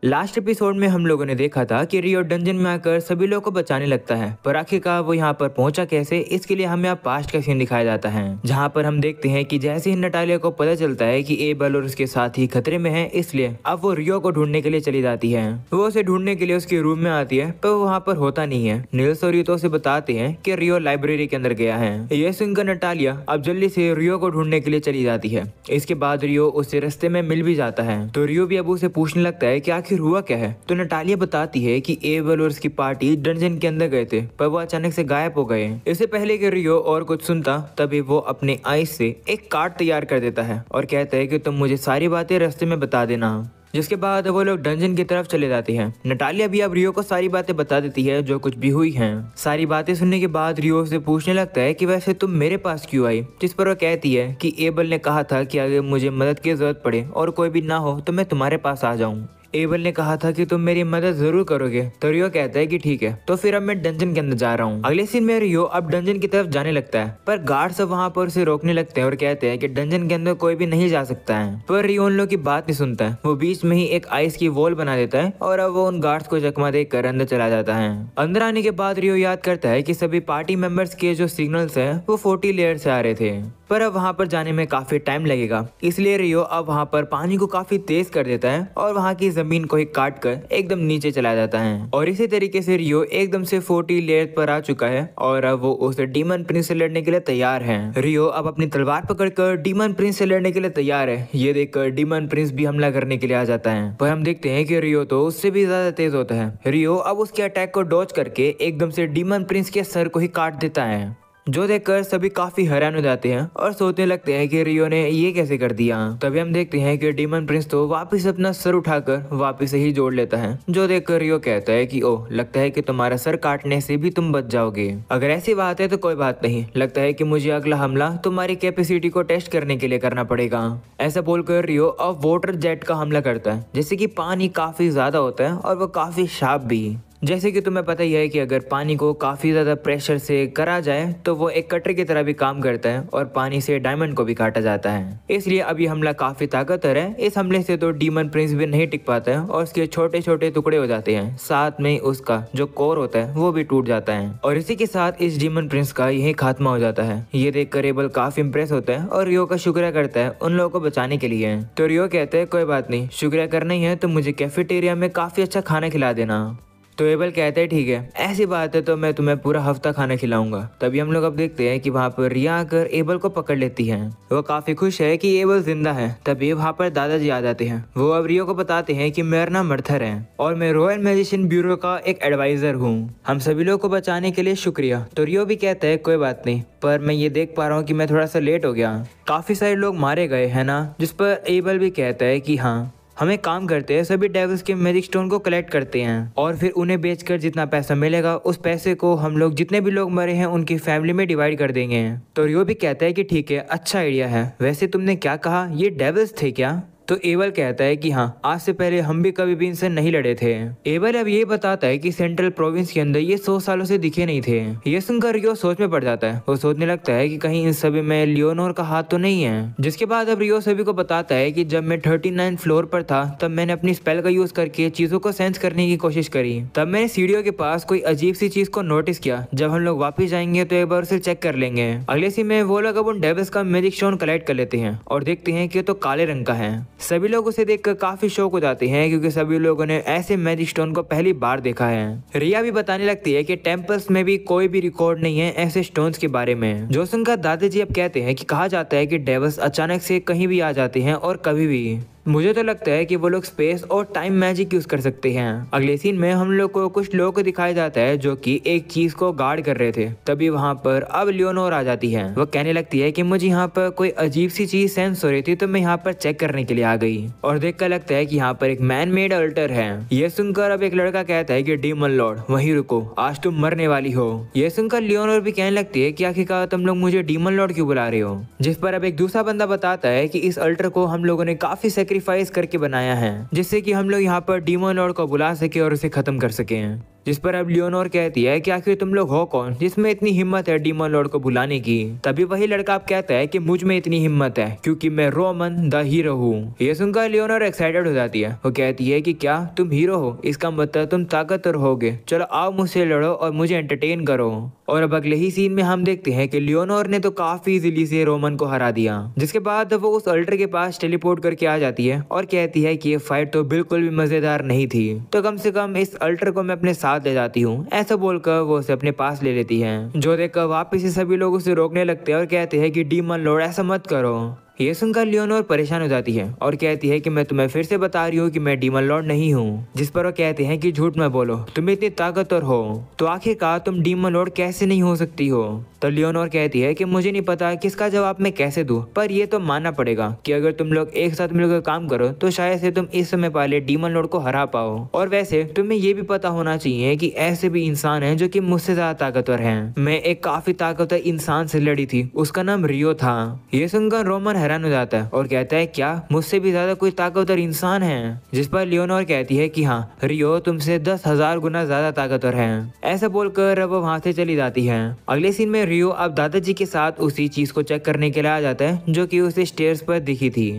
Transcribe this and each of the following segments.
Last episode में हम लोगों ने देखा था कि रियो डंजन में आकर सभी लोगों को बचाने लगता है, पर आखिरकार वो यहाँ पर पहुंचा कैसे, इसके लिए हमें अब पास्ट का सीन दिखाया जाता है, जहाँ पर हम देखते हैं कि जैसे ही नटालिया को पता चलता है कि एबल और उसके साथ ही खतरे में है, इसलिए अब वो रियो को ढूंढने के लिए चली जाती है। वो उसे ढूंढने के लिए उसके रूम में आती है, पर वहाँ पर होता नहीं है। नील्स और यूतो उसे बताते हैं कि रियो लाइब्रेरी के अंदर गया है। ये सुनकर नटालिया अब जल्दी से रियो को ढूंढने के लिए चली जाती है। इसके बाद रियो उससे रास्ते में मिल भी जाता है, तो रियो भी अब उसे पूछने लगता है कि आखिर हुआ क्या है। तो नटालिया बताती है कि एबल और उसकी पार्टी डंजन के अंदर गए थे, पर वो अचानक से गायब हो गए। इससे पहले कि रियो और कुछ सुनता, तभी वो अपने आइस से एक कार्ड तैयार कर देता है और कहता है कि तुम मुझे सारी बातें रास्ते में बता देना। जिसके बाद वो लोग डंजन की तरफ चले जाते हैं। नटालिया भी अब रियो को सारी बातें बता देती है जो कुछ भी हुई हैं। सारी बातें सुनने के बाद रियो से पूछने लगता है कि वैसे तुम मेरे पास क्यों आई, जिस पर वो कहती है कि एबल ने कहा था कि अगर मुझे मदद की जरूरत पड़े और कोई भी ना हो तो मैं तुम्हारे पास आ जाऊं। एबल ने कहा था कि तुम मेरी मदद जरूर करोगे, तो रियो कहता है कि ठीक है, तो फिर अब मैं डंजन के अंदर जा रहा हूँ। अगले सीन में रियो अब डंजन की तरफ जाने लगता है, पर गार्ड सब वहाँ पर उसे रोकने लगते हैं और कहते हैं कि डंजन के अंदर कोई भी नहीं जा सकता है। पर रियो उन लोगों की बात नहीं सुनता है। वो बीच में ही एक आइस की वॉल बना देता है और अब वो उन गार्ड्स को चकमा देकर अंदर चला जाता है। अंदर आने के बाद रियो याद करता है कि सभी पार्टी मेंबर्स के जो सिग्नल्स है वो 40 लेयर से आ रहे थे, पर अब वहाँ पर जाने में काफी टाइम लगेगा। इसलिए रियो अब वहाँ पर पानी को काफी तेज कर देता है और वहाँ की जमीन को ही काट कर एकदम नीचे चला जाता है। और इसी तरीके से रियो एकदम से 40 लेयर पर आ चुका है और अब वो उस डीमन प्रिंस से लड़ने के लिए तैयार है। रियो अब अपनी तलवार पकड़कर डीमन प्रिंस से लड़ने के लिए तैयार है। ये देखकर डीमन प्रिंस भी हमला करने के लिए आ जाता है, पर हम देखते हैं कि रियो तो उससे भी ज्यादा तेज होता है। रियो अब उसके अटैक को डॉज करके एकदम से डीमन प्रिंस के सर को ही काट देता है, जो देखकर सभी काफी हैरान हो जाते हैं और सोचने लगते हैं कि रियो ने ये कैसे कर दिया। तभी हम देखते हैं कि डीमन प्रिंस तो वापस अपना सर उठाकर वापस से ही जोड़ लेता है, जो देखकर रियो कहता है कि ओह, लगता है कि तुम्हारा सर काटने से भी तुम बच जाओगे। अगर ऐसी बात है तो कोई बात नहीं, लगता है कि मुझे अगला हमला तुम्हारी कैपेसिटी को टेस्ट करने के लिए करना पड़ेगा। ऐसा बोलकर रियो अब वाटर जेट का हमला करता है, जैसे कि पानी काफी ज्यादा होता है और वो काफी शार्प भी। जैसे कि तुम्हें पता ही है कि अगर पानी को काफी ज्यादा प्रेशर से करा जाए तो वो एक कटर की तरह भी काम करता है और पानी से डायमंड को भी काटा जाता है। इसलिए अब ये हमला काफी ताकतवर है। इस हमले से तो डीमन प्रिंस भी नहीं टिक पाता है और उसके छोटे छोटे टुकड़े हो जाते हैं, साथ में उसका जो कोर होता है वो भी टूट जाता है और इसी के साथ इस डीमन प्रिंस का यही खात्मा हो जाता है। ये देखकर एबल काफी इंप्रेस होता है और रियो का शुक्रिया करता है उन लोगों को बचाने के लिए। तो रियो कहता है कोई बात नहीं, शुक्रिया करना ही है तो मुझे कैफेटेरिया में काफी अच्छा खाना खिला देना। तो एबल कहता है ठीक है, ऐसी बात है तो मैं तुम्हें पूरा हफ्ता खाना खिलाऊंगा। तभी हम लोग अब देखते हैं कि वहाँ पर रिया आकर एबल को पकड़ लेती है। वो काफी खुश है कि एबल जिंदा है। तभी वहाँ पर दादाजी आ जाते हैं। वो अब रियो को बताते हैं कि मेरा नाम मर्थर है और मैं रॉयल मैजिशियन ब्यूरो का एक एडवाइजर हूँ। हम सभी लोग को बचाने के लिए शुक्रिया। तो रियो भी कहता है कोई बात नहीं, पर मैं ये देख पा रहा हूँ कि मैं थोड़ा सा लेट हो गया, काफी सारे लोग मारे गए है ना। जिस पर एबल भी कहता है कि हाँ, हम एक काम करते हैं, सभी डेविल्स के मैजिक स्टोन को कलेक्ट करते हैं और फिर उन्हें बेचकर जितना पैसा मिलेगा उस पैसे को हम लोग जितने भी लोग मरे हैं उनकी फैमिली में डिवाइड कर देंगे। तो रियो भी कहता है कि ठीक है, अच्छा आइडिया है। वैसे तुमने क्या कहा, ये डेविल्स थे क्या? तो एबल कहता है कि हाँ, आज से पहले हम भी कभी भी इनसे नहीं लड़े थे। एबल अब ये बताता है कि सेंट्रल प्रोविंस के अंदर ये 100 सालों से दिखे नहीं थे। ये सुनकर रियो सोच में पड़ जाता है। वो सोचने लगता है कि कहीं इन सभी में लियोनोर का हाथ तो नहीं है। जिसके बाद अब रियो सभी को बताता है कि जब मैं 39 फ्लोर पर था तब मैंने अपनी स्पेल का यूज करके चीजों को सेंस करने की कोशिश करी। तब मैंने सीढ़ियों के पास कोई अजीब सी चीज को नोटिस किया। जब हम लोग वापिस जाएंगे तो एक बार उसे चेक कर लेंगे। अगले सीन में वो लोग अब उन डेविल्स का मैजिक स्टोन कलेक्ट कर लेते हैं और देखते हैं कि तो काले रंग का है। सभी लोग उसे देखकर काफी शौक हो जाते हैं क्योंकि सभी लोगों ने ऐसे मैजिक स्टोन को पहली बार देखा है। रिया भी बताने लगती है कि टेम्पल्स में भी कोई भी रिकॉर्ड नहीं है ऐसे स्टोन्स के बारे में। जो सुनकर दादाजी अब कहते हैं कि कहा जाता है कि डेविल्स अचानक से कहीं भी आ जाते हैं और कभी भी। मुझे तो लगता है कि वो लोग स्पेस और टाइम मैजिक यूज कर सकते हैं। अगले सीन में हम लोग को कुछ लोगों को दिखाया जाता है जो कि एक चीज को गार्ड कर रहे थे। तभी वहाँ पर अब लियोनोर आ जाती है। वो कहने लगती है कि मुझे यहाँ पर कोई अजीब सी चीज सेंस हो रही थी तो मैं यहाँ पर चेक करने के लिए आ गई और देखकर लगता है कि यहाँ पर एक मैन मेड अल्टर है। ये सुनकर अब एक लड़का कहता है कि डीमन लॉर्ड वहीं रुको, आज तुम मरने वाली हो। ये सुनकर लियोनोर भी कहने लगती है कि आखिरकार तुम लोग मुझे डीमन लॉर्ड क्यों बुला रहे हो। जिस पर अब एक दूसरा बंदा बताता है कि इस अल्टर को हम लोगों ने काफी सेक्रीफाइस करके बनाया है, जिससे कि हम लोग यहाँ पर डीमन लॉर्ड को बुला सके और उसे खत्म कर सके। जिस पर अब लियोनोर कहती है कि आखिर तुम लोग हो कौन जिसमें इतनी हिम्मत है डीमन लॉर्ड को बुलाने की। तभी वही लड़का अब कहता है कि मुझ में इतनी हिम्मत है क्योंकि मैं रोमन द हीरो हूँ। ये सुनकर लियोनोर एक्साइटेड हो जाती है। वो कहती है कि क्या तुम हीरो हो, इसका मतलब तुम ताकतवर होगे, चलो आओ मुझसे लड़ो और मुझे एंटरटेन करो। और अब अगले ही सीन में हम देखते हैं कि लियोनोर ने तो काफी इजीली से रोमन को हरा दिया, जिसके बाद वो उस अल्टर के पास टेलीपोर्ट करके आ जाती है और कहती है कि ये फाइट तो बिल्कुल भी मजेदार नहीं थी, तो कम से कम इस अल्टर को मैं अपने साथ ले जाती हूँ। ऐसा बोलकर वो उसे अपने पास ले लेती है, जो देखकर वापिस से सभी लोग उसे रोकने लगते हैं और कहते हैं कि डीमन लॉर्ड ऐसा मत करो। ये सुनकर लियोनोर परेशान हो जाती है और कहती है कि मैं तुम्हें फिर से बता रही हूँ कि मैं डीमन लॉर्ड नहीं हूँ। जिस पर वो कहते हैं कि झूठ मत बोलो, तुम इतनी ताकतवर हो तो आखिरकार तुम डीमन लॉर्ड कैसे नहीं हो सकती हो। तो लियोनोर कहती है कि मुझे नहीं पता कि इसका जवाब मैं कैसे दूं, पर ये तो मानना पड़ेगा कि अगर तुम लोग एक साथ मिलकर काम करो तो शायद से तुम इस समय पहले डीमन लॉर्ड को हरा पाओ। और वैसे तुम्हें ये भी पता होना चाहिए कि ऐसे भी इंसान हैं जो कि मुझसे ज्यादा ताकतवर हैं। मैं एक काफी ताकतवर इंसान से लड़ी थी, उसका नाम रियो था। ये सुनकर रोमन हैरान हो जाता है और कहता है क्या मुझसे भी ज्यादा कोई ताकतवर इंसान है। जिस पर लियोनोर कहती है कि हाँ, रियो तुमसे 10,000 गुना ज्यादा ताकतवर है। ऐसा बोलकर वो वहाँ से चली जाती है। अगले सीन में रियो अब दादाजी के साथ उसी चीज को चेक करने के लिए आ जाता है जो कि उसे स्टेयर्स पर दिखी थी।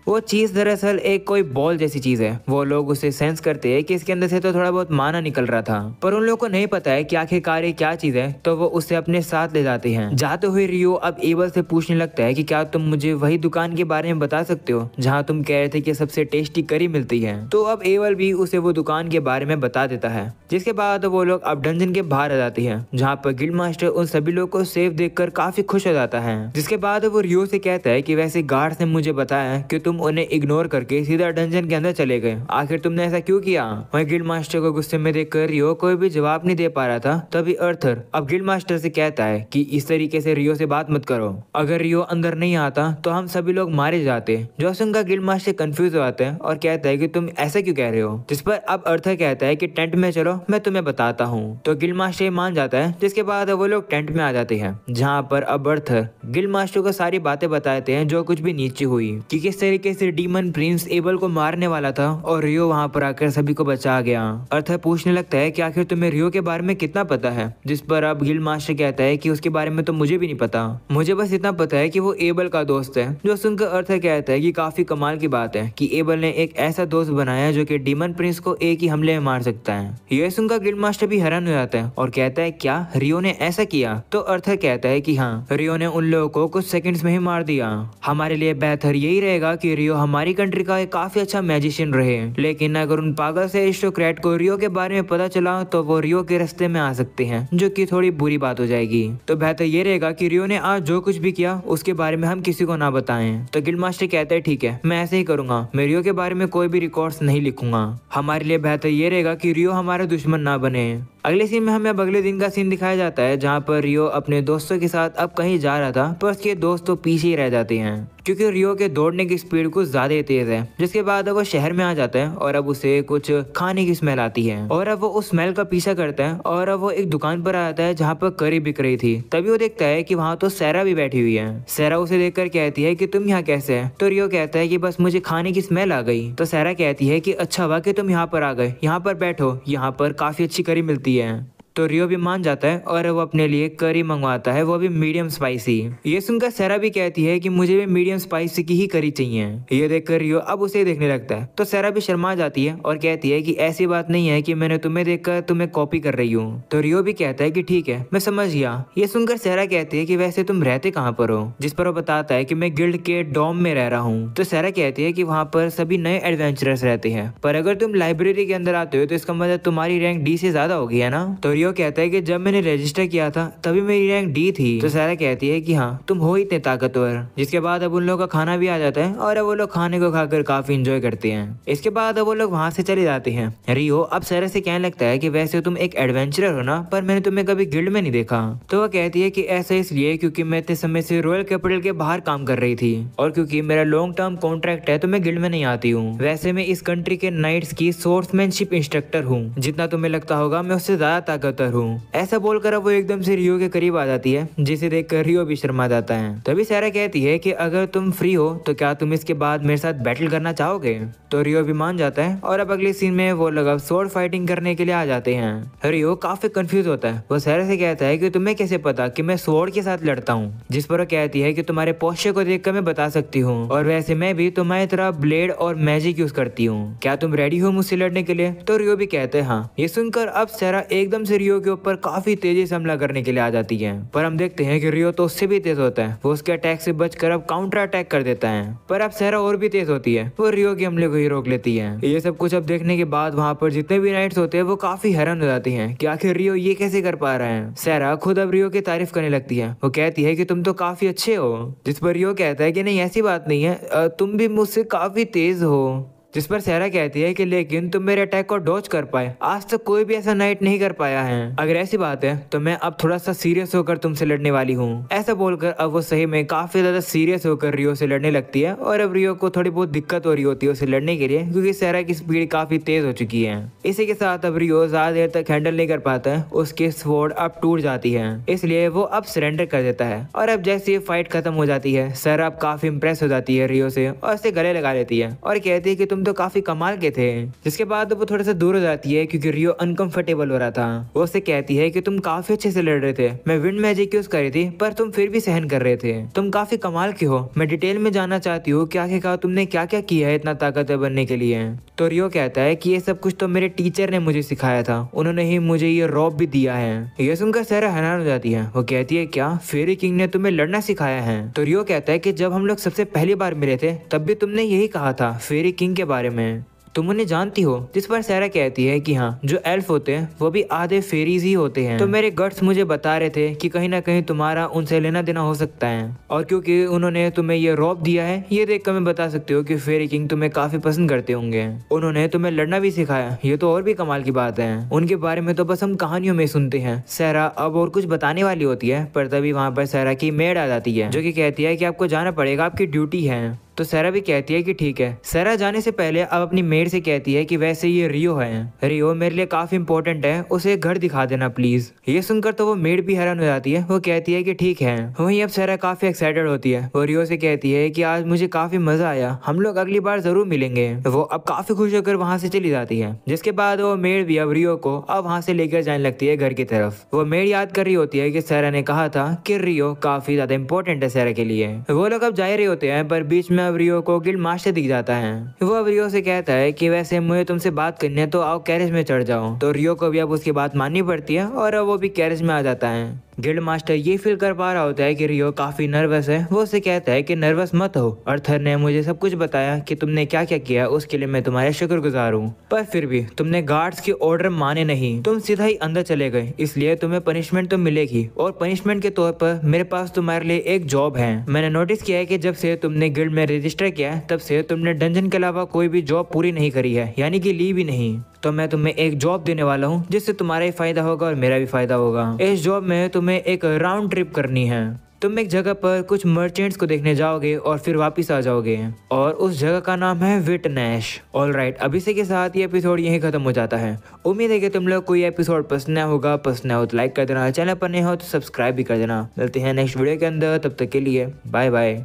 वो चीज दरअसल एक कोई बॉल जैसी चीज है। वो लोग उसे सेंस करते हैं कि इसके अंदर से तो थोड़ा बहुत माना निकल रहा था, पर उन लोगों को नहीं पता है कि आखिरकार ये क्या चीज है, तो वो उसे अपने साथ ले जाते हैं। जाते हुए रियो अब एबल से पूछने लगता है कि क्या तुम मुझे वही दुकान के बारे में बता सकते हो जहाँ तुम कह रहे थे कि सबसे टेस्टी करी मिलती है। तो अब एबल भी उसे वो दुकान के बारे में बता देता है। जिसके बाद वो लोग अब डंजन के बाहर आ जाती है, जहाँ पर गिल्ड मास्टर उन सभी लोग को सेफ देखकर काफी खुश हो जाता है। जिसके बाद वो रियो से कहता है कि वैसे गार्ड ने मुझे बताया कि तुम उन्हें इग्नोर करके सीधा डंजन के अंदर चले गए, आखिर तुमने ऐसा क्यों किया। वहीं गिल्ड मास्टर को गुस्से में देखकर रियो कोई भी जवाब नहीं दे पा रहा था। तभी अर्थर अब गिल्ड मास्टर से कहता है कि इस तरीके से रियो से बात मत करो, अगर रियो अंदर नहीं आता तो हम सभी लोग मारे जाते। जो सुनकर गिल्ड मास्टर कंफ्यूज हो जाता है और कहता है कि तुम ऐसा क्यों कह रहे हो। जिस पर अब अर्थर कहता है कि टेंट में चलो, मैं तुम्हें बताता हूँ। तो गिल्ड मास्टर मान जाता है। जिसके बाद वो लोग टेंट में आ जाते हैं, जहाँ पर अब अर्थर गिल्ड मास्टर को सारी बातें बताते हैं जो कुछ भी नीचे हुई, कि किस तरीके से डीमन प्रिंस एबल को मारने वाला था और रियो वहाँ पर आकर सभी को बचा गया। अर्थर पूछने लगता है कि आखिर तुम्हें रियो के बारे में कितना पता है। जिस पर अब गिल्ड मास्टर कहता है कि उसके बारे में तो मुझे भी नहीं पता, मुझे बस इतना पता है कि वो एबल का दोस्त है। जो सुनकर अर्थर कहता है कि काफी कमाल की बात है कि एबल ने एक ऐसा दोस्त बनाया जो कि डीमन प्रिंस को एक ही हमले में मार सकता है। यह सुनकर गिल्ड मास्टर भी हैरान हो जाता है और कहता है क्या रियो ने ऐसा किया। तो अर्थर कहता है कि हाँ, रियो ने उन लोगों को कुछ सेकंड्स में ही मार दिया। हमारे लिए बेहतर यही रहेगा कि रियो हमारी कंट्री का एक काफी अच्छा मैजिशियन रहे, लेकिन अगर उन पागल से एरिस्टोक्रेट को रियो के बारे में पता चला तो वो रियो के रास्ते में आ सकते हैं, जो कि थोड़ी बुरी बात हो जाएगी। तो बेहतर ये रहेगा कि रियो ने आज जो कुछ भी किया उसके बारे में हम किसी को ना बताएं। तो गिल्ड मास्टर कहता है ठीक है, मैं ऐसे ही करूंगा, मैं रियो के बारे में कोई भी रिकॉर्ड्स नहीं लिखूंगा। हमारे लिए बेहतर ये रहेगा कि रियो हमारा दुश्मन ना बने। अगले सीन में हमें अब अगले दिन का सीन दिखाया जाता है, जहाँ पर रियो अपने दोस्तों के साथ अब कहीं जा रहा था, पर उसके दोस्त तो पीछे ही रह जाते हैं क्योंकि रियो के दौड़ने की स्पीड कुछ ज्यादा तेज है। जिसके बाद अब वो शहर में आ जाता है और अब उसे कुछ खाने की स्मेल आती है और अब वो उस स्मेल का पीछा करता है और अब वो एक दुकान पर आ जाता है जहाँ पर करी बिक रही थी। तभी वो देखता है कि वहाँ तो सैरा भी बैठी हुई है। सैरा उसे देखकर कहती है कि तुम यहाँ कैसे है। तो रियो कहता है कि बस मुझे खाने की स्मेल आ गई। तो सैरा कहती है कि अच्छा हुआ कि तुम यहाँ पर आ गए, यहाँ पर बैठो, यहाँ पर काफी अच्छी करी मिलती है। तो रियो भी मान जाता है और वो अपने लिए करी मंगवाता है, वो भी मीडियम स्पाइसी। ये सुनकर सैरा भी कहती है कि मुझे भी मीडियम स्पाइसी की ही करी चाहिए। ये देखकर रियो अब उसे देखने लगता है। तो सैरा भी शर्मा जाती है और कहती है कि ऐसी बात नहीं है कि मैंने तुम्हें देखकर तुम्हें कॉपी कर रही हूँ। तो रियो भी कहता है कि ठीक है, मैं समझ गया। ये सुनकर सैरा कहती है कि वैसे तुम रहते कहाँ पर हो। जिस पर वो बताता है कि मैं गिल्ड के डॉम में रह रहा हूँ। तो सैरा कहती है कि वहाँ पर सभी नए एडवेंचरर्स रहते हैं, पर अगर तुम लाइब्रेरी के अंदर आते हो तो इसका मतलब तुम्हारी रैंक डी से ज्यादा होगी, है ना। तो रियो कहता है कि जब मैंने रजिस्टर किया था तभी मेरी रैंक डी थी। तो सैरा कहती है कि हाँ, तुम हो इतने ताकतवर। जिसके बाद अब उन लोगों का खाना भी आ जाता है और अब वो लोग खाने को खाकर काफी इंजॉय करते हैं। इसके बाद अब वो लोग वहाँ से चले जाते हैं। रियो अब सैरा से कहने लगता है कि वैसे तुम एक एडवेंचरर हो ना, पर मैंने तुम्हें कभी गिल्ड में नहीं देखा। तो वह कहती है कि ऐसा इसलिए क्योंकि मैं इतने समय से रॉयल कैपिटल के बाहर काम कर रही थी और क्योंकि मेरा लॉन्ग टर्म कॉन्ट्रैक्ट है तो मैं गिल्ड में नहीं आती हूँ। वैसे मैं इस कंट्री के नाइट्स की सोर्समैनशिप इंस्ट्रक्टर हूँ, जितना तुम्हें लगता होगा मैं उससे ज्यादा ताकतवर ज्यादातर हूँ। ऐसा बोलकर अब वो एकदम से रियो के करीब आ जाती है, जिसे देखकर रियो भी शर्मा जाता है। तभी सारा कहती है कि अगर तुम फ्री हो तो क्या तुम इसके बाद मेरे साथ बैटल करना चाहोगे। तो रियो भी मान जाता है और अब अगले सीन में वो लोग अब स्वॉर्ड फाइटिंग करने के लिए आ जाते हैं। रियो काफी कंफ्यूज होता है। वो सारा से कहता है कि तुम्हें कैसे पता कि मैं स्वॉर्ड के साथ लड़ता हूँ। जिस पर वो कहती है कि तुम्हारे पोस्चर को देखकर मैं बता सकती हूँ, और वैसे मैं भी तुम्हारी तरह ब्लेड और मैजिक यूज करती हूँ। क्या तुम रेडी हो मुझसे लड़ने के लिए। तो रियो भी कहते हैं हाँ। ये सुनकर अब सारा एकदम से रियो के ऊपर काफी तेजी से हमला करने के लिए आ जाती है, पर हम देखते हैं कि रियो तो उससे भी तेज होता है। वो उसके अटैक से बचकर अब काउंटर अटैक कर देता है, पर अब सारा और भी तेज होती है। वो रियो के हमले को ही रोक लेती है। ये सब कुछ अब देखने के बाद वहाँ पर जितने भी नाइट्स होते हैं वो काफी हैरान हो जाते हैं कि आखिर रियो ये कैसे कर पा रहा है। सारा खुद अब रियो की तारीफ करने लगती है। वो कहती है कि तुम तो काफी अच्छे हो। जिस पर रियो कहता है कि नहीं ऐसी बात नहीं है, तुम भी मुझसे काफी तेज हो। जिस पर सारा कहती है कि लेकिन तुम मेरे अटैक को डॉज कर पाए, आज तक कोई भी ऐसा नाइट नहीं कर पाया है। अगर ऐसी बात है तो मैं अब थोड़ा सा सीरियस होकर तुमसे लड़ने वाली हूँ। ऐसा बोलकर अब वो सही में काफी ज्यादा सीरियस होकर रियो से लड़ने लगती है, और अब रियो को थोड़ी बहुत दिक्कत हो रही होती है उसे लड़ने के लिए, क्योंकि सारा की स्पीड काफी तेज हो चुकी है। इसी के साथ अब रियो ज्यादा देर तक हैंडल नहीं कर पाता है। उसकी स्वॉर्ड अब टूट जाती है, इसलिए वो अब सरेंडर कर देता है। और अब जैसे ये फाइट खत्म हो जाती है, सारा अब काफी इंप्रेस हो जाती है रियो से और उसे गले लगा लेती है और कहती है कि तुम तो काफी कमाल के थे। जिसके बाद वो थोड़ा सा दूर हो जाती है क्योंकि रियो अनकंफर्टेबल हो रहा था। वो उससे कहती है कि तुम काफी अच्छे से लड़ रहे थे, मैं विंड मैजिक यूज कर रही थी पर तुम फिर भी सहन कर रहे थे। तुम काफी कमाल के हो। मैं डिटेल में जानना चाहती हूँ कि आखिरकार तुमने क्या क्या किया है इतना ताकतवर बनने के लिए। तो रियो कहता है कि ये सब कुछ तो मेरे टीचर ने मुझे सिखाया था, उन्होंने ही मुझे ये रॉब भी दिया है। ये सुनकर सारा हैरान हो जाती है। वो कहती है क्या फेरी किंग ने तुम्हें लड़ना सिखाया है। तो रियो कहता है कि जब हम लोग सबसे पहली बार मिले थे तब भी तुमने यही कहा था फेरी किंग के बारे में, तुम उन्हें जानती हो। जिस पर सारा कहती है कि हाँ, जो एल्फ होते हैं वो भी आधे फेरीज ही होते हैं। तो मेरे गट्स मुझे बता रहे थे कि कहीं ना कहीं तुम्हारा उनसे लेना देना हो सकता है, और क्योंकि उन्होंने तुम्हें ये रॉब दिया है, ये देखकर मैं बता सकती हूँ कि फेरी किंग तुम्हें काफी पसंद करते होंगे। उन्होंने तुम्हें लड़ना भी सिखाया, ये तो और भी कमाल की बात है। उनके बारे में तो बस हम कहानियों में सुनते हैं। सारा अब और कुछ बताने वाली होती है, पर तभी वहाँ पर सारा की मेड आ जाती है, जो कि कहती है कि आपको जाना पड़ेगा, आपकी ड्यूटी है। तो सारा भी कहती है कि ठीक है। सारा जाने से पहले अब अपनी मेड से कहती है कि वैसे ये रियो है, रियो मेरे लिए काफी इंपॉर्टेंट है, उसे घर दिखा देना प्लीज। ये सुनकर तो वो मेड भी हैरान हो जाती है। वो कहती है कि ठीक है। वहीं अब सारा काफी एक्साइटेड होती है। वो रियो से कहती है कि आज मुझे काफी मजा आया, हम लोग अगली बार जरूर मिलेंगे। वो अब काफी खुश होकर वहाँ से चली जाती है। जिसके बाद वो मेड भी अब रियो को अब वहाँ से लेकर जाने लगती है घर की तरफ। वो मेड याद कर रही होती है कि सारा ने कहा था कि रियो काफी ज्यादा इंपॉर्टेंट है सारा के लिए। वो लोग अब जा रहे होते हैं, पर बीच में अब रियो को गिल्ड मास्टर दिख जाता है। वो अब रियो से कहता है कि वैसे मुझे तुमसे बात करनी है तो आओ कैरेज में चढ़ जाओ। तो रियो को भी अब उसकी बात माननी पड़ती है और अब वो भी कैरेज में आ जाता है। गिल्ड मास्टर ये फील कर पा रहा होता है कि रियो काफी नर्वस है। वो उसे कहता है कि नर्वस मत हो, अर्थर ने मुझे सब कुछ बताया कि तुमने क्या क्या किया, उसके लिए मैं तुम्हारे शुक्रगुजार हूँ। पर फिर भी तुमने गार्ड्स के ऑर्डर माने नहीं, तुम सीधा ही अंदर चले गए, इसलिए तुम्हें पनिशमेंट तो मिलेगी। और पनिशमेंट के तौर पर मेरे पास तुम्हारे लिए एक जॉब है। मैंने नोटिस किया है कि जब से तुमने गिल्ड में रजिस्टर किया तब से तुमने डंजन के अलावा कोई भी जॉब पूरी नहीं करी है, यानी कि ली भी नहीं। तो मैं तुम्हें एक जॉब देने वाला हूँ जिससे तुम्हारा ही फायदा होगा और मेरा भी फायदा होगा। इस जॉब में तुम्हें एक राउंड ट्रिप करनी है। तुम एक जगह पर कुछ मर्चेंट्स को देखने जाओगे और फिर वापस आ जाओगे, और उस जगह का नाम है विटनेश। ऑलराइट, अभी से के साथ ये एपिसोड यहीं खत्म हो जाता है। उम्मीद है कि तुम लोग को ये एपिसोड पसंद होगा। पसंद हो तो लाइक कर देना, चैनल पर नए हो तो सब्सक्राइब भी कर देना। मिलते हैं नेक्स्ट वीडियो के अंदर, तब तक के लिए बाय बाय।